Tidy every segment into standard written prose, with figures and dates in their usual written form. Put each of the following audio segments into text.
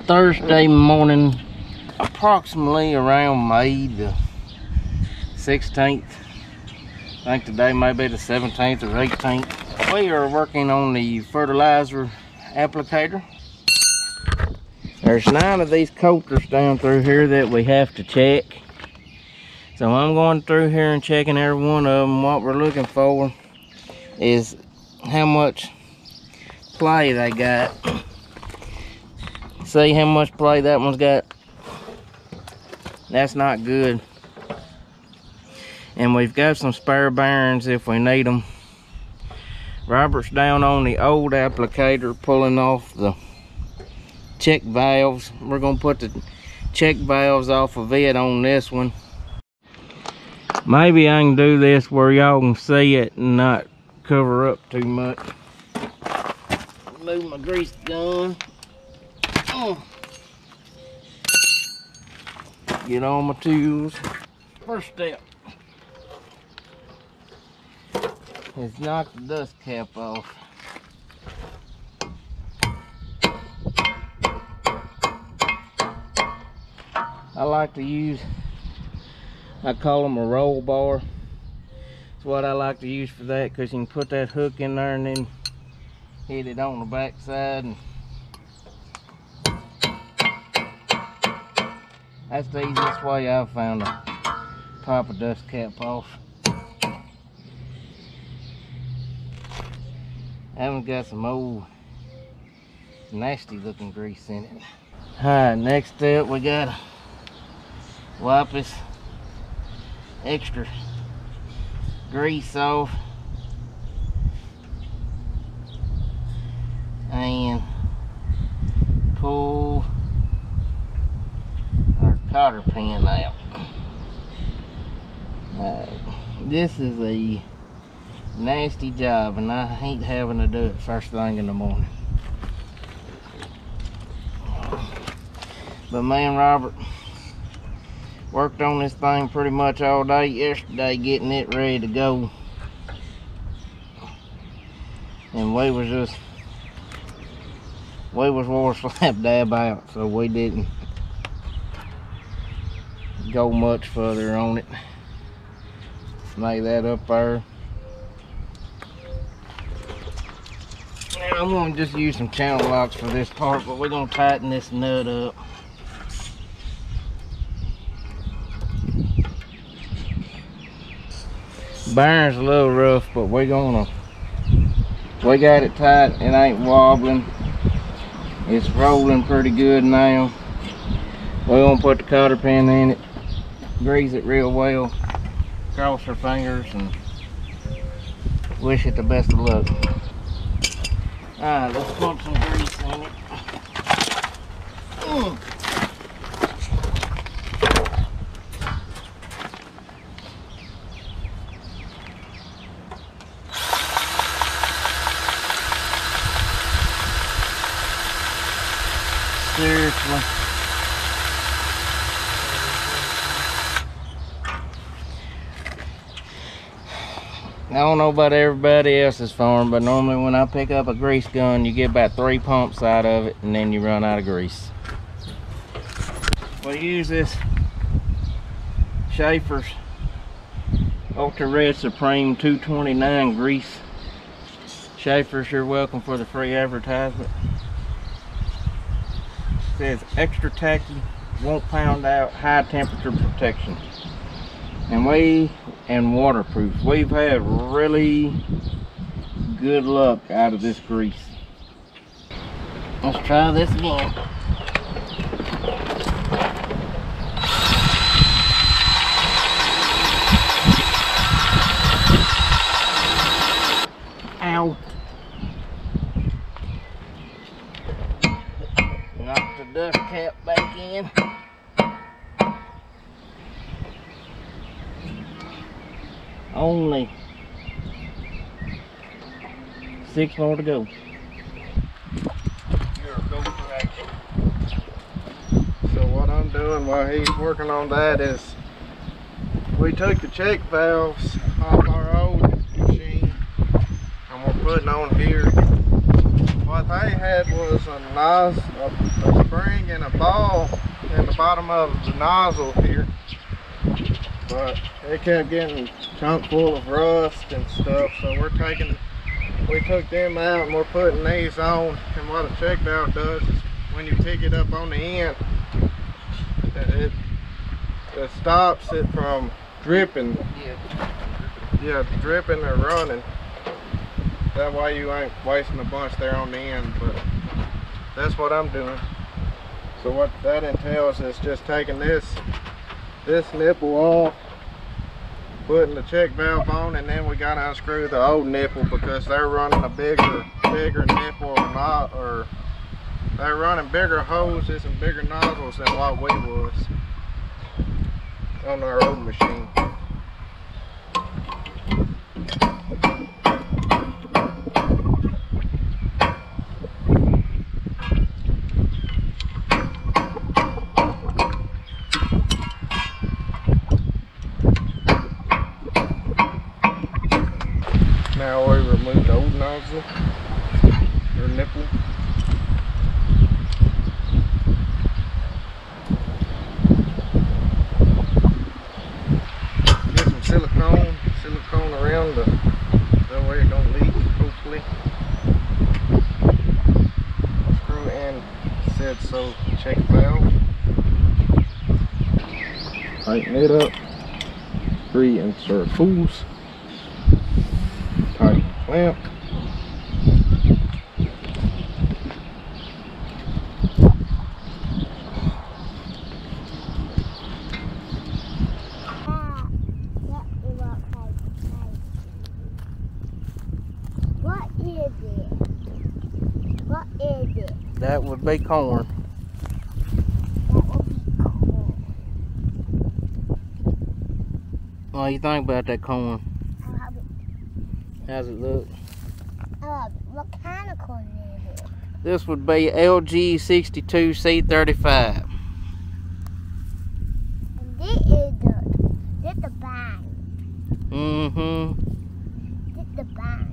Thursday morning, approximately around May the 16th. I think today may be the 17th or 18th. We are working on the fertilizer applicator. There's 9 of these coaters down through here that we have to check. So I'm going through here and checking every one of them. What we're looking for is how much play they got. See how much play that one's got? That's not good. And we've got some spare bearings if we need them. Robert's down on the old applicator pulling off the check valves. We're gonna put the check valves off of it on this one. Maybe I can do this where y'all can see it and not cover up too much. Move my grease gun. Get on my tools. First step is knock the dust cap off. I like to use, I call them a roll bar. It's what I like to use for that, because you can put that hook in there and then hit it on the back side. And that's the easiest way I've found to pop a dust cap off. That one's got some old nasty looking grease in it. Alright, next step we gotta wipe this extra grease off and pull our cotter pin out. This is a nasty job, and I hate having to do it first thing in the morning. But me and Robert worked on this thing pretty much all day yesterday, getting it ready to go. And we was wore slap dab out, so we didn't go much further on it. Lay that up there. Now I'm gonna just use some channel locks for this part, but we're gonna tighten this nut up. Bearing's a little rough, but we got it tight. It ain't wobbling. It's rolling pretty good now. We're gonna put the cotter pin in it, grease it real well, cross our fingers, and wish it the best of luck. Alright, let's put some grease in it. Seriously. I don't know about everybody else's farm, but normally when I pick up a grease gun, you get about 3 pumps out of it, and then you run out of grease. We use this Schaefer's Ultra Red Supreme 229 grease. Schaefer's, you're welcome for the free advertisement. It says extra tacky, won't pound out, high temperature protection. And waterproof. We've had really good luck out of this grease. Let's try this again. Ow. Knock the dust cap back in. Only 6 more to go. So what I'm doing while he's working on that is we took the check valves off our old machine and we're putting on here What they had was a nozzle, a spring and a ball in the bottom of the nozzle here. But it kept getting chunk full of rust and stuff, so we took them out and we're putting these on. And what a check valve does is when you pick it up on the end, it stops it from dripping. Yeah, dripping or running. That way you ain't wasting a bunch there on the end, but that's what I'm doing. So what that entails is just taking this nipple off, putting the check valve on, and then we gotta unscrew the old nipple because they're running a bigger nipple or they're running bigger hoses and bigger nozzles than what we was on our old machine. Now we remove the old nozzle or nipple. Get some silicone around that way it don't leak, hopefully. Screw in said so check valve. Tighten it up. 3 insert holes. Tighten the clamp. What is it? What is it? That would be corn. That would be cool. What do you think about that corn? I love it. How's it look? I love it. What kind of corn is it? This would be LG 62C35. And this is the bag. This is the bag.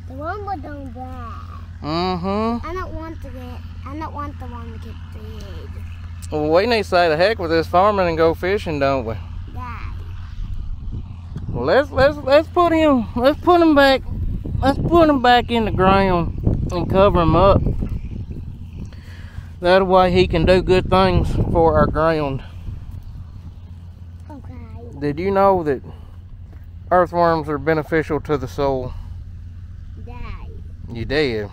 The one with the black. I don't want the one to get big. Well, we need to say the heck with this farming and go fishing, don't we? Yeah. Well, let's put him back. Let's put him back in the ground and cover him up. That way he can do good things for our ground. Okay. Did you know that earthworms are beneficial to the soil? Yeah. You did.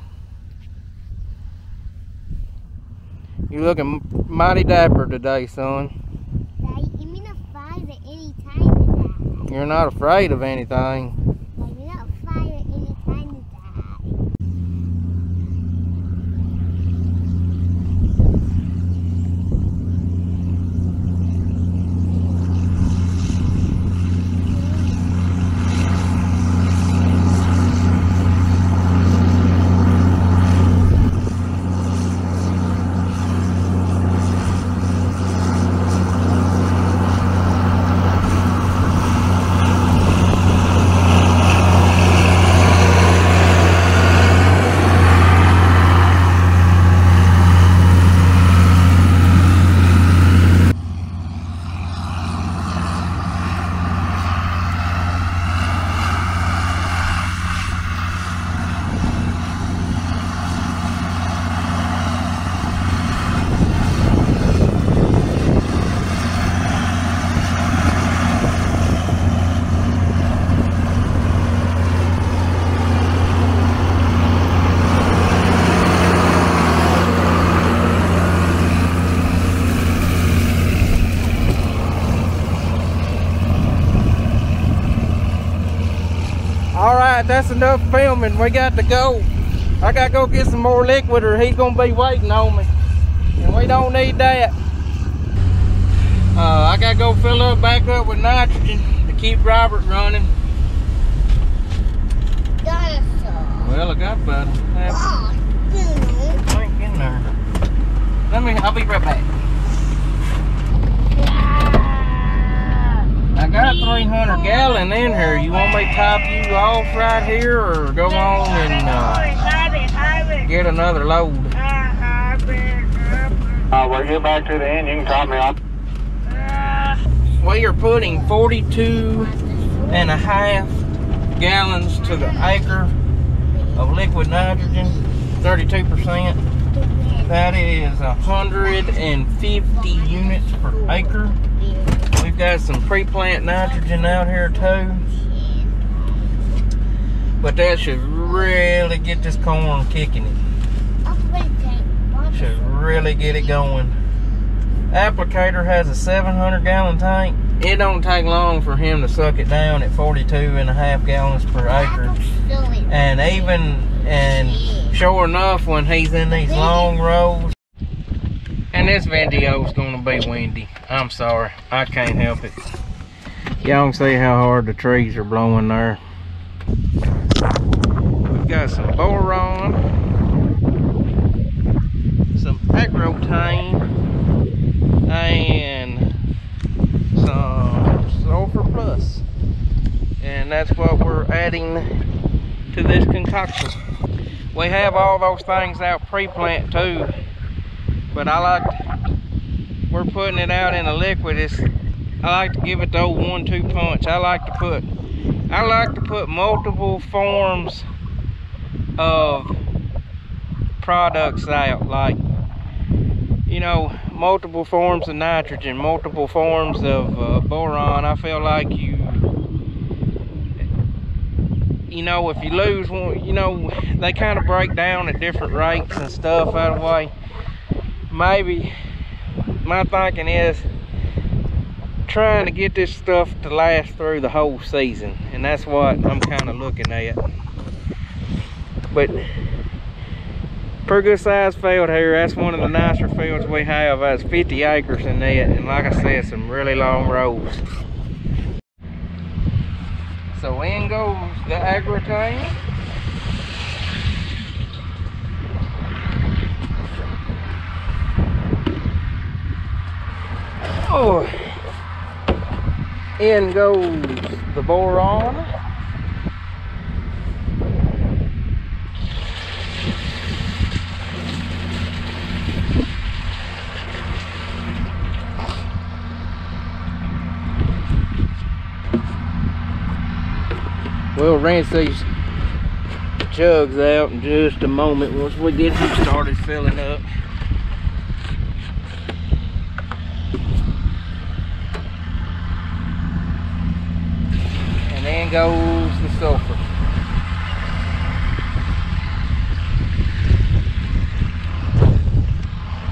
You looking mighty dapper today, son. Daddy, you're not afraid of any time to You're not afraid of anything. die. You're not afraid of any time to die. All right, that's enough filming. We got to go. I got to go get some more liquid or he's going to be waiting on me. And we don't need that. I got to go fill up back up with nitrogen to keep Robert running. Well, I got about half tank in there. I'll be right back. I got 300 gallon in here. You want me to top you off right here or go on and get another load? We'll get back to the end. You can top me off. We are putting 42.5 gallons to the acre of liquid nitrogen, 32%. That is 150 units per acre. We've got some pre-plant nitrogen out here too. But that should really get this corn kicking it. Should really get it going. Applicator has a 700 gallon tank. It don't take long for him to suck it down at 42.5 gallons per acre. And sure enough, when he's in these long rows, and this video is gonna be windy. I'm sorry, I can't help it. Y'all can see how hard the trees are blowing there. We've got some boron, some agrotane, and some sulfur plus, and that's what we're adding to this concoction. We have all those things out pre-plant too, but we're putting it out in a liquid. I like to give it the old 1-2 punch. I like to put multiple forms of products out, like, you know, multiple forms of nitrogen, multiple forms of boron. I feel like you know, if you lose one, you know, they kind of break down at different rates and stuff out of the way. Maybe my thinking is trying to get this stuff to last through the whole season, and that's what I'm kind of looking at. But pretty good sized field here. That's one of the nicer fields we have. That's 50 acres in it, and like I said, some really long rows. So in goes the agrotane. Oh, in goes the boron. We'll rinse these jugs out in just a moment once we get them started filling up. And then goes the sulfur.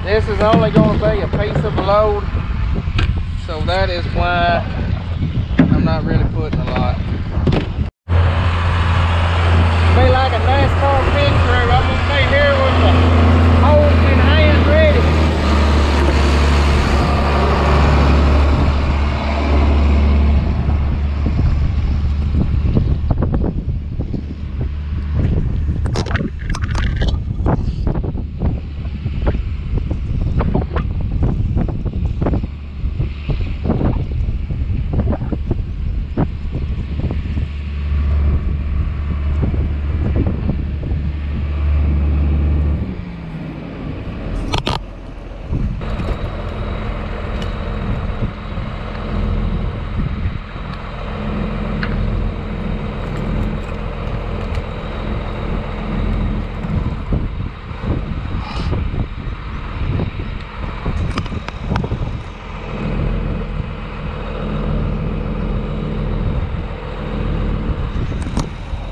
This is only going to be a piece of a load, so that is why I'm not really putting a lot. Be like a NASCAR pit crew. I'm gonna be here with the hose in hand ready.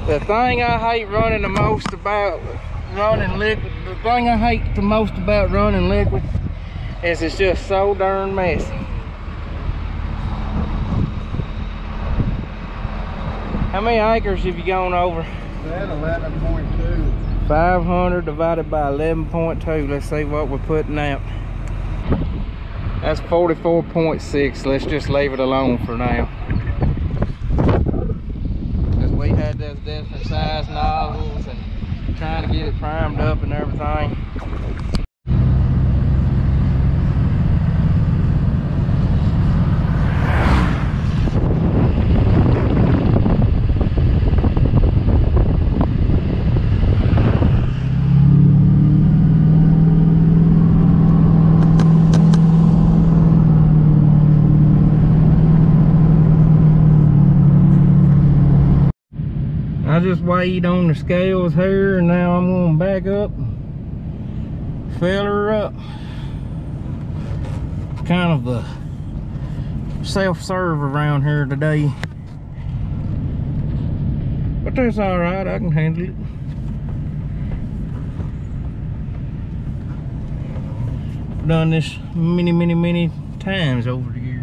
The thing I hate running the most about running liquid, the thing I hate the most about running liquid is it's just so darn messy. How many acres have you gone over? That 11.2. 500 divided by 11.2. Let's see what we're putting out. That's 44.6. Let's just leave it alone for now. Because we had those different size nozzles and trying to get it primed up and everything. I just weighed on the scales here and now I'm going to back up, fill her up. Kind of a self-serve around here today, but that's all right, I can handle it. I've done this many times over the years.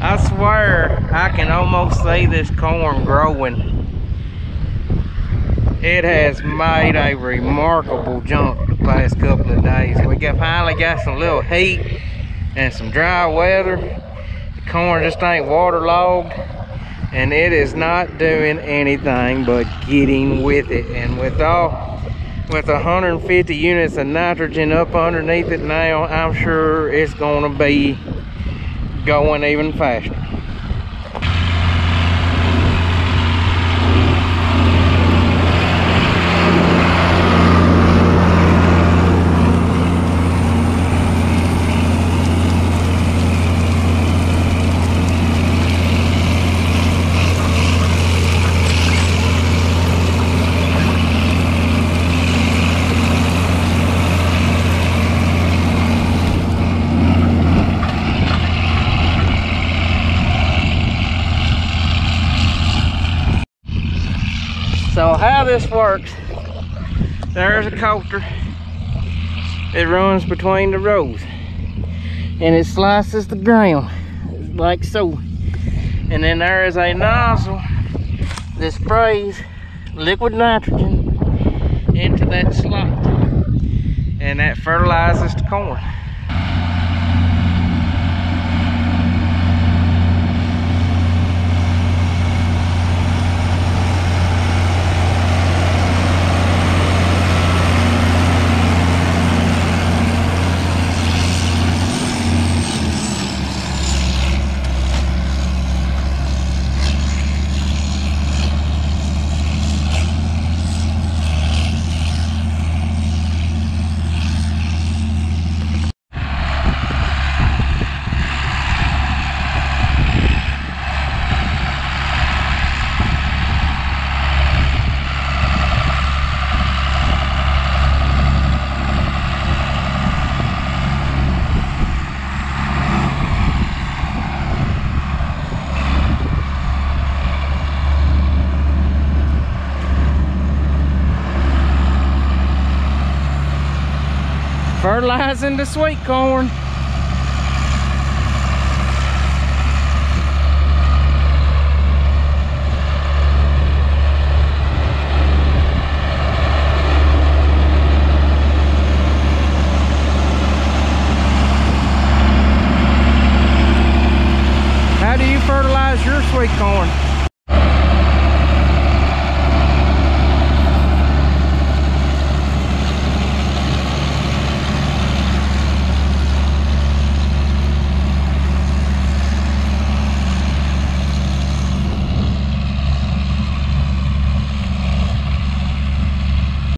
I swear I can almost see this corn growing. It has made a remarkable jump the past couple of days. We finally got some little heat and some dry weather. The corn just ain't waterlogged and it is not doing anything but getting with it. And with 150 units of nitrogen up underneath it now, I'm sure it's gonna be going even faster. So how this works, there's a coaster that runs between the rows and it slices the ground like so, and then there is a nozzle that sprays liquid nitrogen into that slot and that fertilizes the corn. Fertilizing the sweet corn. How do you fertilize your sweet corn?